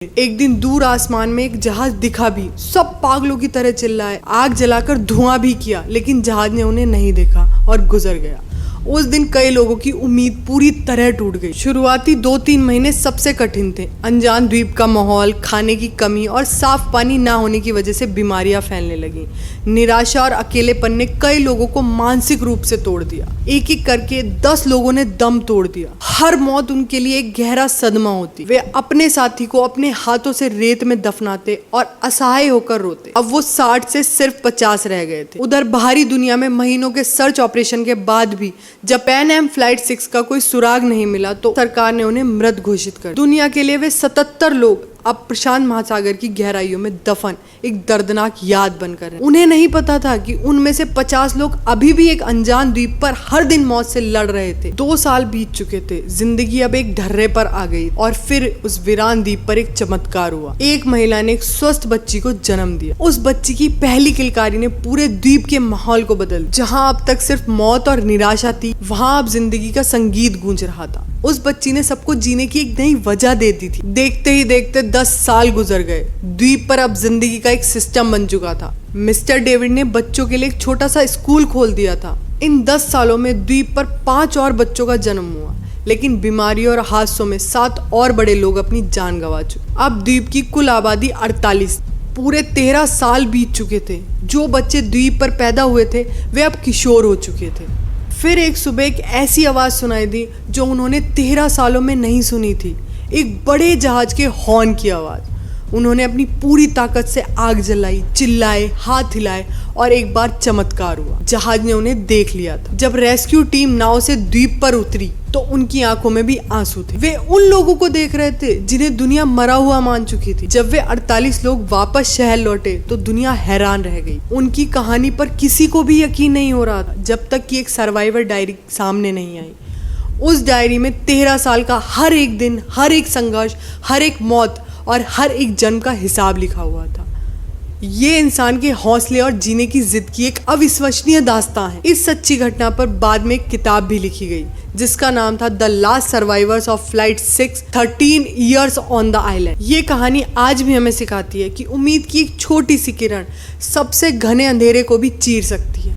एक दिन दूर आसमान में एक जहाज दिखा भी, सब पागलों की तरह चिल्लाए, आग जलाकर धुआं भी किया, लेकिन जहाज ने उन्हें नहीं देखा और गुजर गया। उस दिन कई लोगों की उम्मीद पूरी तरह टूट गई। शुरुआती 2-3 महीने सबसे कठिन थे। अनजान द्वीप का माहौल, खाने की कमी और साफ पानी ना होने की वजह से बीमारियां फैलने लगी। निराशा और अकेलेपन ने कई लोगों को मानसिक रूप से तोड़ दिया। एक एक करके 10 लोगों ने दम तोड़ दिया। हर मौत उनके लिए एक गहरा सदमा होती। वे अपने साथी को अपने हाथों से रेत में दफनाते और असहाय होकर रोते। अब वो 60 से सिर्फ 50 रह गए थे। उधर बाहरी दुनिया में महीनों के सर्च ऑपरेशन के बाद भी जब पैन एम फ्लाइट 6 का कोई सुराग नहीं मिला तो सरकार ने उन्हें मृत घोषित कर। दुनिया के लिए वे 77 लोग अब प्रशांत महासागर की गहराइयों में दफन एक दर्दनाक याद बनकर हैं। उन्हें नहीं पता था कि उनमें से 50 लोग अभी भी एक अनजान द्वीप पर हर दिन मौत से लड़ रहे थे। 2 साल बीत चुके थे। जिंदगी अब एक ढर्रे पर आ गई और फिर उस वीरान द्वीप पर एक चमत्कार हुआ। एक महिला ने एक स्वस्थ बच्ची को जन्म दिया। उस बच्ची की पहली किलकारी ने पूरे द्वीप के माहौल को बदल दिया। जहाँ अब तक सिर्फ मौत और निराशा थी, वहाँ अब जिंदगी का संगीत गूंज रहा था। उस बच्ची ने सबको जीने की एक नई वजह दे दी थी। देखते ही देखते 10 साल गुजर गए। द्वीप पर अब जिंदगी का एक सिस्टम बन चुका था। मिस्टर डेविड ने बच्चों के लिए एक छोटा सा स्कूल खोल दिया था। इन 10 सालों में द्वीप पर 5 और बच्चों का जन्म हुआ, लेकिन बीमारी और हादसों में 7 और बड़े लोग अपनी जान गंवा चुके। अब द्वीप की कुल आबादी 48। पूरे 13 साल बीत चुके थे। जो बच्चे द्वीप पर पैदा हुए थे वे अब किशोर हो चुके थे। फिर एक सुबह एक ऐसी आवाज सुनाई दी जो उन्होंने 13 सालों में नहीं सुनी थी। एक बड़े जहाज के हॉर्न की आवाज। उन्होंने अपनी पूरी ताकत से आग जलाई, चिल्लाए, हाथ हिलाए और एक बार चमत्कार हुआ। जहाज ने उन्हें देख लिया था। जब रेस्क्यू टीम नाव से द्वीप पर उतरी तो उनकी आंखों में भी आंसू थे। वे उन लोगों को देख रहे थे जिन्हें दुनिया मरा हुआ मान चुकी थी। जब वे 48 लोग वापस शहर लौटे तो दुनिया हैरान रह गई। उनकी कहानी पर किसी को भी यकीन नहीं हो रहा था जब तक कि एक सर्वाइवर डायरी सामने नहीं आई। उस डायरी में 13 साल का हर एक दिन, हर एक संघर्ष, हर एक मौत और हर एक जन्म का हिसाब लिखा हुआ था। ये इंसान के हौसले और जीने की जिद की एक अविश्वसनीय दास्तां है। इस सच्ची घटना पर बाद में एक किताब भी लिखी गई जिसका नाम था the last survivors of flight 6, 13 years on the island. ये कहानी आज भी हमें सिखाती है कि उम्मीद की एक छोटी सी किरण सबसे घने अंधेरे को भी चीर सकती है।